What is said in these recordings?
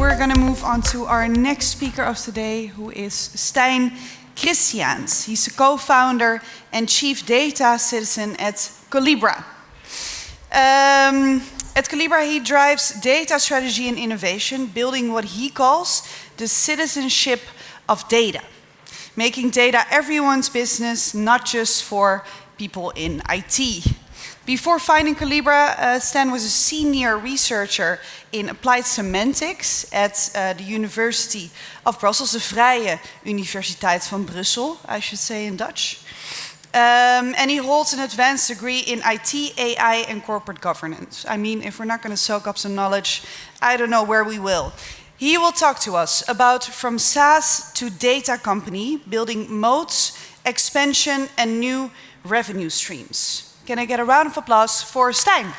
we're going to move on to our next speaker of today, who is Stijn Christiaens. He's a co-founder and chief data citizen at Collibra. At Collibra, he drives data strategy and innovation, building what he calls the citizenship of data, making data everyone's business, not just for people in IT. Before founding Collibra, Stijn was a senior researcher in applied semantics at the University of Brussels, de Vrije Universiteit van Brussel, I should say in Dutch. And he holds an advanced degree in IT, AI, and corporate governance. I mean, if we're not going to soak up some knowledge, I don't know where we will. He will talk to us about from SaaS to data company, building moats, expansion, and new revenue streams. Can I get a round of applause for Stijn?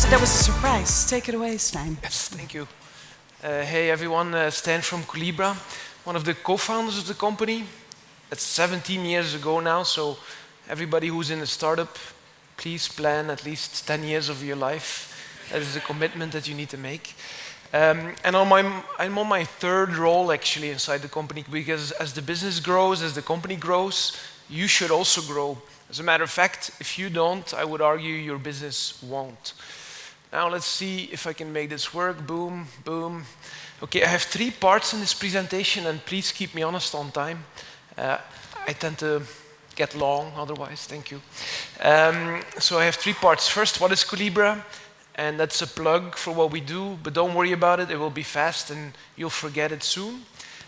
That was a surprise. Take it away, Stijn. Yes, thank you. Hey everyone, Stijn from Collibra, one of the co-founders of the company. It's 17 years ago now, so everybody who's in a startup, please plan at least 10 years of your life. That is a commitment that you need to make. And I'm on my third role actually inside the company, because as the business grows, as the company grows, you should also grow. As a matter of fact, if you don't, I would argue your business won't. Now let's see if I can make this work. Boom, boom. Okay, I have 3 parts in this presentation, and please keep me honest on time. I tend to get long otherwise, thank you. So I have 3 parts. First, what is Collibra? And that's a plug for what we do, but don't worry about it, it will be fast and you'll forget it soon.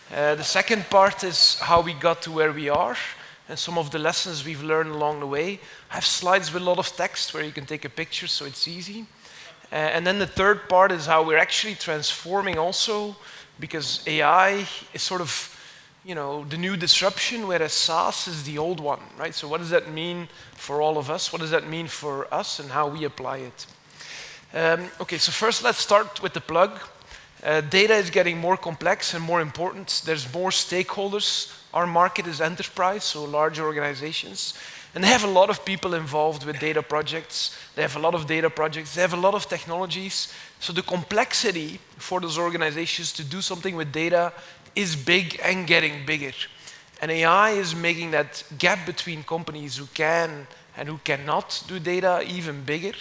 The second part is how we got to where we are and some of the lessons we've learned along the way. I have slides with a lot of text where you can take a picture, so it's easy. And then the third part is how we're actually transforming also, because AI is sort of, you know, the new disruption, whereas SaaS is the old one, right? So what does that mean for all of us? What does that mean for us and how we apply it? Okay, so first let's start with the plug. Data is getting more complex and more important. There's more stakeholders. Our market is enterprise, so large organizations. And they have a lot of people involved with data projects. They have a lot of data projects. They have a lot of technologies. So the complexity for those organizations to do something with data is big and getting bigger. And AI is making that gap between companies who can and who cannot do data even bigger.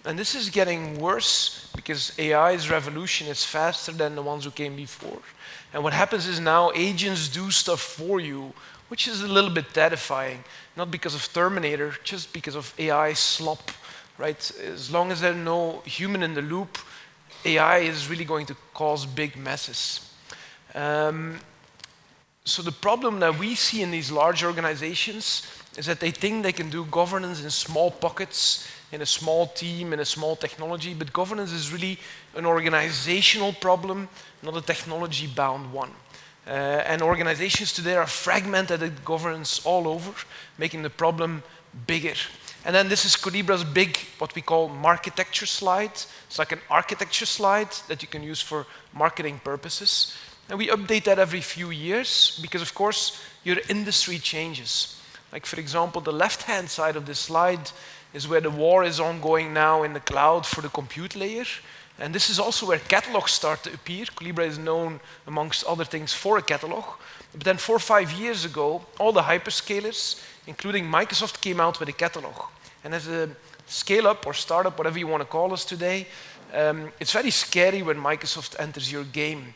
And this is getting worse because AI's revolution is faster than the ones who came before. And what happens is now agents do stuff for you, which is a little bit terrifying. Not because of Terminator, just because of AI slop, right? As long as there's no human in the loop, AI is really going to cause big messes. So the problem that we see in these large organizations is that they think they can do governance in small pockets, in a small team, in a small technology, but governance is really an organizational problem, not a technology-bound one. And organizations today are fragmented at governance all over, making the problem bigger. And then this is Collibra's big, what we call marketecture slide. It's like an architecture slide that you can use for marketing purposes. And we update that every few years because, of course, your industry changes. Like, for example, the left-hand side of this slide is where the war is ongoing now in the cloud for the compute layer. And this is also where catalogs start to appear. Collibra is known, amongst other things, for a catalog. But then 4 or 5 years ago, all the hyperscalers, including Microsoft, came out with a catalog. And as a scale-up or startup, whatever you want to call us today, it's very scary when Microsoft enters your game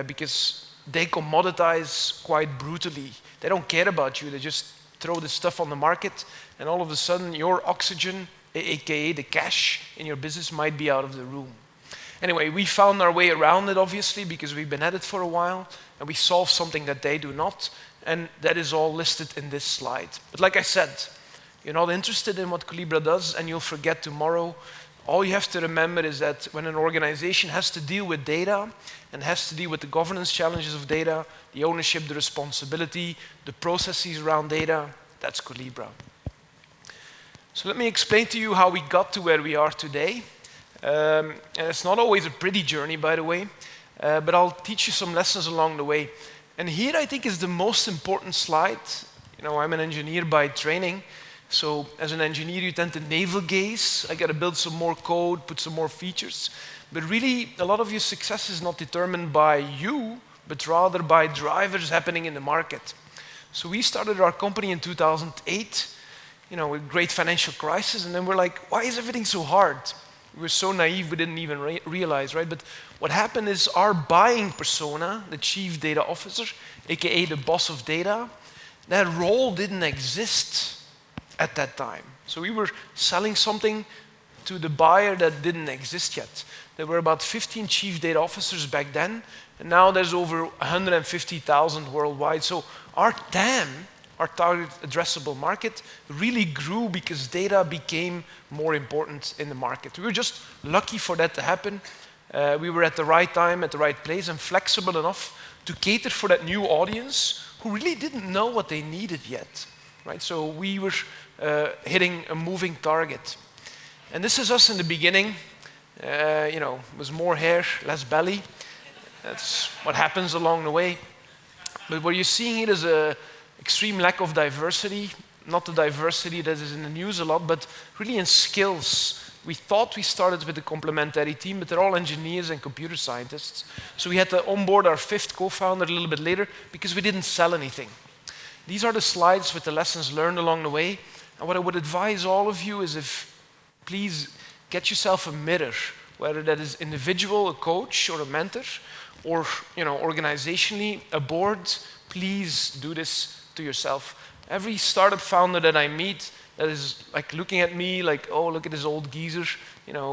because they commoditize quite brutally. They don't care about you. They just throw this stuff on the market, and all of a sudden your oxygen, aka the cash in your business, might be out of the room. Anyway, we found our way around it, obviously, because we've been at it for a while, and we solved something that they do not, and that is all listed in this slide. But like I said, you're not interested in what Collibra does, and you'll forget tomorrow. All you have to remember is that when an organization has to deal with data and has to deal with the governance challenges of data, the ownership, the responsibility, the processes around data, that's Collibra. So let me explain to you how we got to where we are today. And it's not always a pretty journey, by the way, but I'll teach you some lessons along the way. And here I think is the most important slide I'm an engineer by training. So as an engineer, you tend to navel gaze. I got to build some more code, put some more features. But really, a lot of your success is not determined by you, but rather by drivers happening in the market. So we started our company in 2008, with great financial crisis, and then we're like, why is everything so hard? We were so naive, we didn't even realize, right? But what happened is our buying persona, the chief data officer, aka the boss of data, that role didn't exist at that time. So we were selling something to the buyer that didn't exist yet. There were about 15 chief data officers back then, and now there's over 150,000 worldwide. So our TAM, our target addressable market, really grew because data became more important in the market. We were just lucky for that to happen. We were at the right time, at the right place, and flexible enough to cater for that new audience who really didn't know what they needed yet. Right? So we were hitting a moving target. And this is us in the beginning. It was more hair, less belly. That's what happens along the way. But what you're seeing here is an extreme lack of diversity, not the diversity that is in the news a lot, but really in skills. We thought we started with a complementary team, but they're all engineers and computer scientists. So we had to onboard our 5th co-founder a little bit later because we didn't sell anything. These are the slides with the lessons learned along the way. And what I would advise all of you is please get yourself a mirror, whether that is individual, a coach, or a mentor, or organizationally, a board. Please do this to yourself. Every startup founder that I meet that is like looking at me like, oh, look at this old geezer,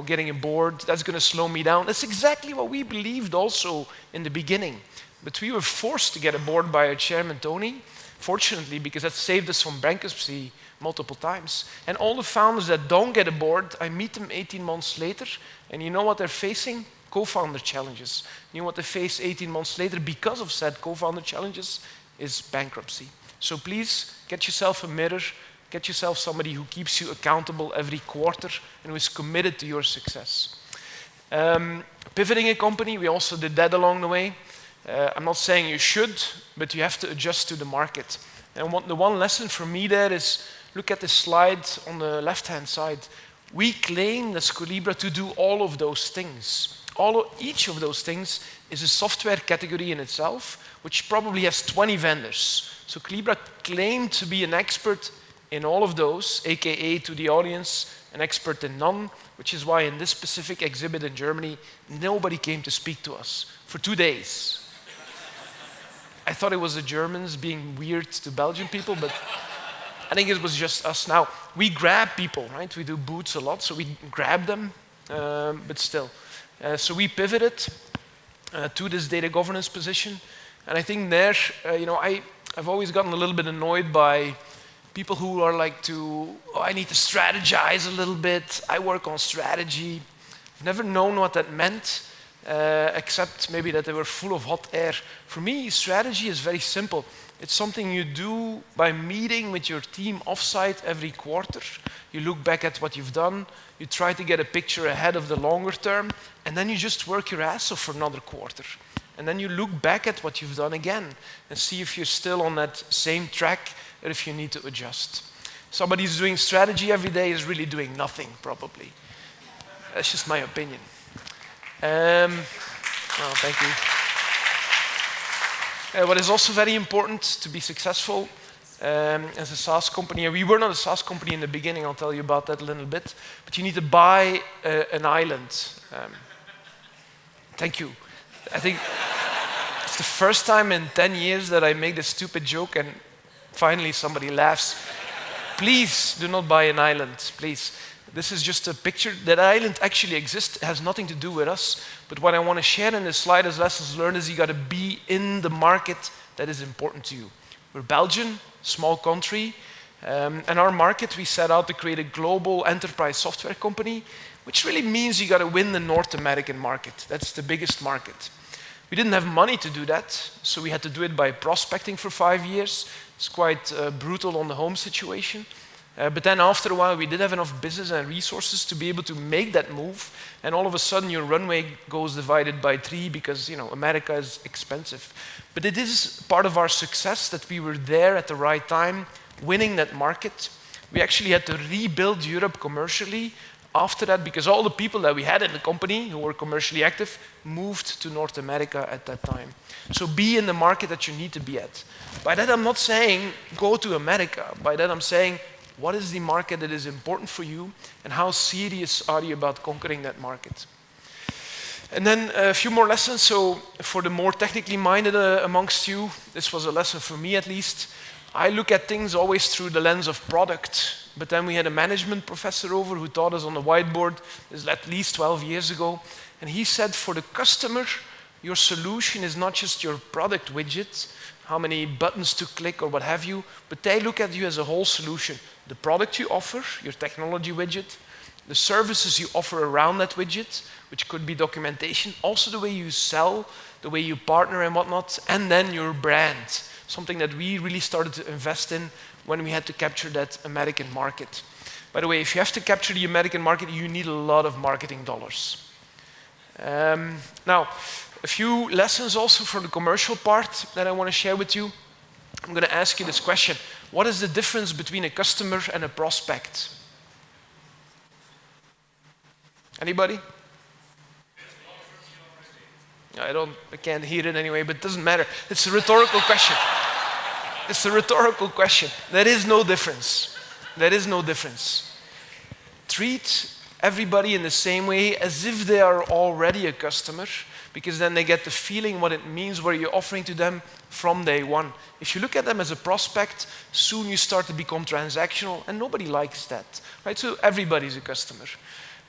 getting a board, that's going to slow me down. That's exactly what we believed also in the beginning. But we were forced to get a board by our chairman, Tony, fortunately, because that saved us from bankruptcy multiple times. And all the founders that don't get a board, I meet them 18 months later, and you know what they're facing? Co-founder challenges. You know what they face 18 months later because of said co-founder challenges is bankruptcy. So please get yourself a mirror, get yourself somebody who keeps you accountable every quarter and who is committed to your success. Pivoting a company, we also did that along the way. I'm not saying you should, but you have to adjust to the market. And the one lesson for me there is, look at this slide on the left-hand side. We claim as Collibra to do all of those things. Each of those things is a software category in itself, which probably has 20 vendors. So Collibra claimed to be an expert in all of those, aka to the audience, an expert in none, which is why in this specific exhibit in Germany, nobody came to speak to us for 2 days. I thought it was the Germans being weird to Belgian people, but I think it was just us. Now, we grab people, right? We do boots a lot, so we grab them, but still. So we pivoted to this data governance position. And I think there, I've always gotten a little bit annoyed by people who are like I need to strategize a little bit. I work on strategy. I've never known what that meant, except maybe that they were full of hot air. For me, strategy is very simple. It's something you do by meeting with your team offsite every quarter. You look back at what you've done, you try to get a picture ahead of the longer term, and then you just work your ass off for another quarter. And then you look back at what you've done again and see if you're still on that same track or if you need to adjust. Somebody who's doing strategy every day is really doing nothing, probably. That's just my opinion. Thank you. What is also very important to be successful as a SaaS company, and we were not a SaaS company in the beginning, I'll tell you about that a little bit, but you need to buy an island. Thank you. I think it's the first time in 10 years that I make this stupid joke and finally somebody laughs. Please do not buy an island, please. This is just a picture. That island actually exists. It has nothing to do with us. But what I want to share in this slide as lessons learned is you got to be in the market that is important to you. We're Belgian, small country. And our market, we set out to create a global enterprise software company, which really means you got to win the North American market. That's the biggest market. We didn't have money to do that, so we had to do it by prospecting for 5 years. It's quite brutal on the home situation. But then after a while, we did have enough business and resources to be able to make that move. And all of a sudden, your runway goes divided by 3 because, America is expensive. But it is part of our success that we were there at the right time, winning that market. We actually had to rebuild Europe commercially after that because all the people that we had in the company who were commercially active moved to North America at that time. So be in the market that you need to be at. By that, I'm not saying go to America. By that, I'm saying what is the market that is important for you and how serious are you about conquering that market? And then a few more lessons. So for the more technically minded amongst you, this was a lesson for me at least. I look at things always through the lens of product. But then we had a management professor over who taught us on the whiteboard, this is at least 12 years ago. And he said for the customer, your solution is not just your product widget, how many buttons to click or what have you, but they look at you as a whole solution. The product you offer, your technology widget, the services you offer around that widget, which could be documentation, also the way you sell, the way you partner and whatnot, and then your brand, something that we really started to invest in when we had to capture that American market. By the way, if you have to capture the American market, you need a lot of marketing dollars. Now, a few lessons also for the commercial part that I want to share with you. I'm going to ask you this question. What is the difference between a customer and a prospect? Anybody? I can't hear it anyway, but it doesn't matter. It's a rhetorical question. It's a rhetorical question. There is no difference. There is no difference. Treat everybody in the same way as if they are already a customer, because then they get the feeling what it means, what you're offering to them from day one. If you look at them as a prospect, soon you start to become transactional, and nobody likes that, right? So everybody's a customer.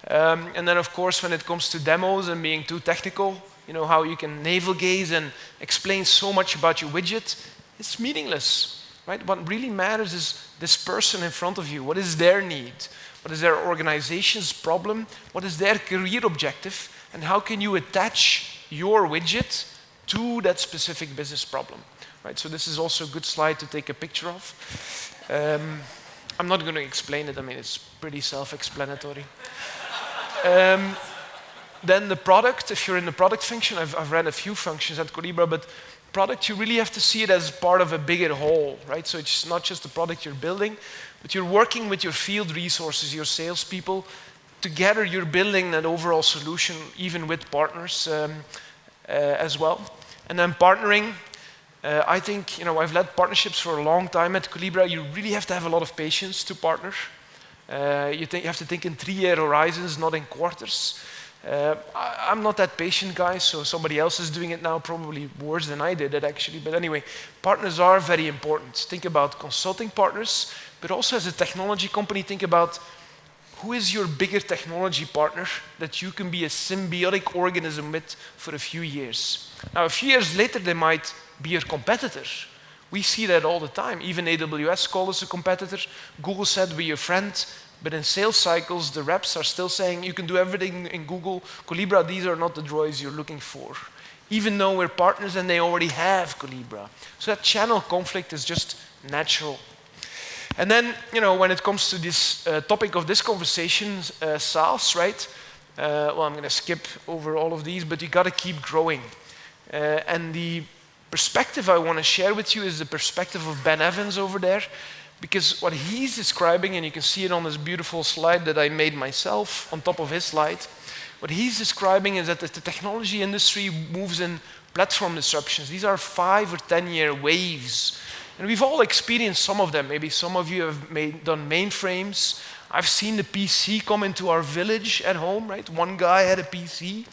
And then, of course, when it comes to demos and being too technical, how you can navel gaze and explain so much about your widget, it's meaningless, right? What really matters is this person in front of you. What is their need? What is their organization's problem? What is their career objective? And how can you attach your widget to that specific business problem, right? So this is also a good slide to take a picture of. I'm not going to explain it. I mean, it's pretty self-explanatory. Then the product, if you're in the product function, I've ran a few functions at Collibra, but product, you really have to see it as part of a bigger whole, right? So it's not just the product you're building, but you're working with your field resources, your salespeople. Together, you're building that overall solution, even with partners as well. And then partnering, I think, I've led partnerships for a long time at Collibra. You really have to have a lot of patience to partner. You have to think in 3-year horizons, not in quarters. I'm not that patient guy, so somebody else is doing it now, probably worse than I did it actually. But anyway, partners are very important. Think about consulting partners, but also as a technology company, think about who is your bigger technology partner that you can be a symbiotic organism with for a few years. Now, a few years later, they might be your competitor. We see that all the time. Even AWS called us a competitor. Google said we're your friend. But in sales cycles, the reps are still saying, you can do everything in Google. Collibra, these are not the droids you're looking for. Even though we're partners and they already have Collibra. So that channel conflict is just natural. And then, when it comes to this topic of this conversation, SaaS, right? Well, I'm going to skip over all of these, but you got to keep growing. And the perspective I want to share with you is the perspective of Ben Evans over there. Because what he's describing, and you can see it on this beautiful slide that I made myself on top of his slide, what he's describing is that the technology industry moves in platform disruptions. These are 5 or 10-year waves. And we've all experienced some of them. Maybe some of you have done mainframes. I've seen the PC come into our village at home, right? One guy had a PC.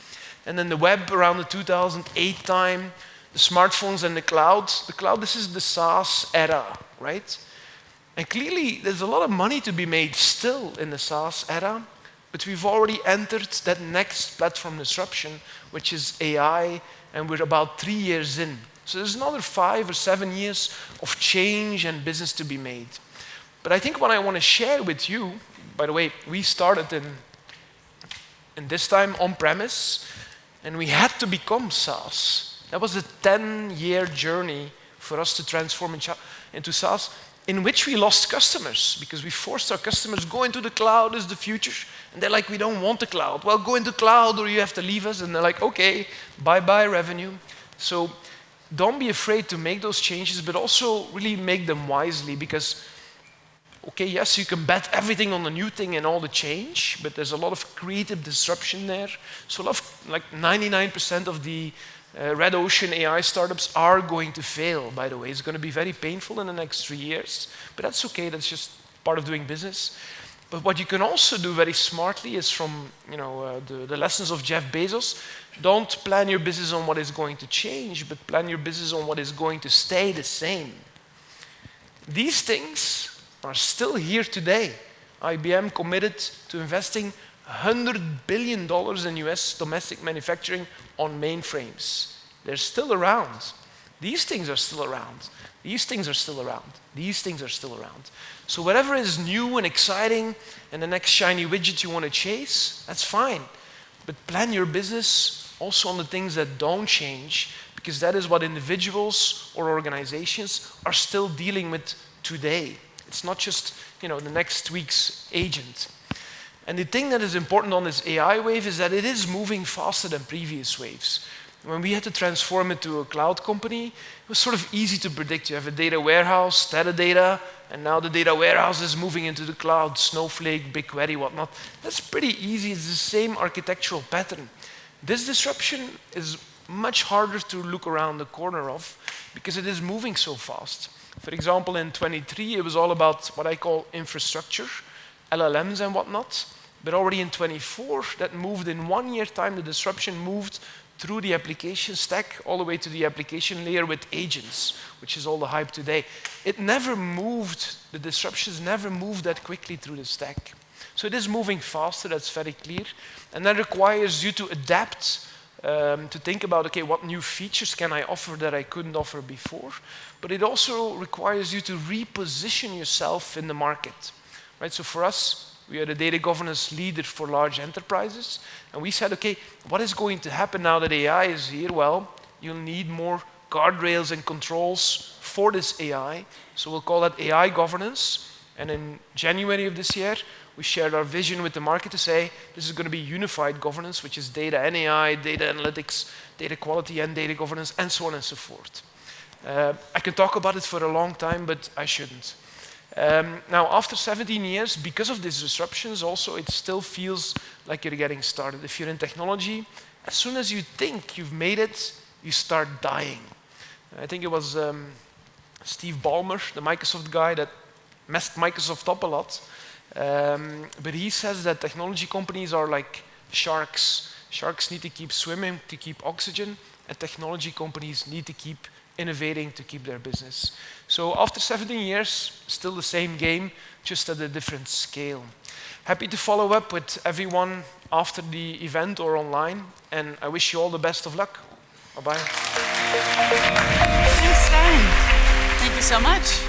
And then the web around the 2008 time, the smartphones and the cloud. The cloud, this is the SaaS era, right? And clearly, there's a lot of money to be made still in the SaaS era, but we've already entered that next platform disruption, which is AI, and we're about 3 years in. So there's another 5 or 7 years of change and business to be made. But I think what I want to share with you, by the way, we started in this time on-premise, and we had to become SaaS. That was a 10-year journey for us to transform into SaaS. in which we lost customers because we forced our customers, go into the cloud is the future. And they're like, we don't want the cloud. Well, go into cloud or you have to leave us. And they're like, okay, bye-bye revenue. So don't be afraid to make those changes, but also really make them wisely because, okay, yes, you can bet everything on the new thing and all the change, but there's a lot of creative disruption there. So like 99% of the red ocean AI startups are going to fail, by the way. It's going to be very painful in the next 3 years, but that's okay. That's just part of doing business. But what you can also do very smartly is from the lessons of Jeff Bezos. Don't plan your business on what is going to change, but plan your business on what is going to stay the same. These things are still here today. IBM committed to investing $100 billion in US domestic manufacturing on mainframes. They're still around. These things are still around. These things are still around. These things are still around. So whatever is new and exciting and the next shiny widget you want to chase, that's fine. But plan your business also on the things that don't change, because that is what individuals or organizations are still dealing with today. It's not just the next week's agent. And the thing that is important on this AI wave is that it is moving faster than previous waves. When we had to transform it to a cloud company, it was sort of easy to predict. You have a data warehouse, Teradata, and now the data warehouse is moving into the cloud, Snowflake, BigQuery, whatnot. That's pretty easy. It's the same architectural pattern. This disruption is much harder to look around the corner of because it is moving so fast. For example, in 23, it was all about what I call infrastructure, LLMs and whatnot. But already in 24, that moved in 1 year time, the disruption moved through the application stack all the way to the application layer with agents, which is all the hype today. It never moved, the disruptions never moved that quickly through the stack. So it is moving faster, that's very clear. And that requires you to adapt, to think about, okay, what new features can I offer that I couldn't offer before? But it also requires you to reposition yourself in the market, right? So for us, we are the data governance leader for large enterprises. And we said, okay, what is going to happen now that AI is here? Well, you'll need more guardrails and controls for this AI. So we'll call that AI governance. And in January of this year, we shared our vision with the market to say, this is going to be unified governance, which is data and AI, data analytics, data quality and data governance, and so on and so forth. I can talk about it for a long time, but I shouldn't. Now, after 17 years, because of these disruptions also, it still feels like you're getting started. If you're in technology, as soon as you think you've made it, you start dying. I think it was Steve Ballmer, the Microsoft guy, that messed Microsoft up a lot. But he says that technology companies are like sharks. Sharks need to keep swimming to keep oxygen, and technology companies need to keep innovating to keep their business. So after 17 years, still the same game, just at a different scale. Happy to follow up with everyone after the event or online, and I wish you all the best of luck. Bye-bye. Thanks, Stijn. Thank you so much.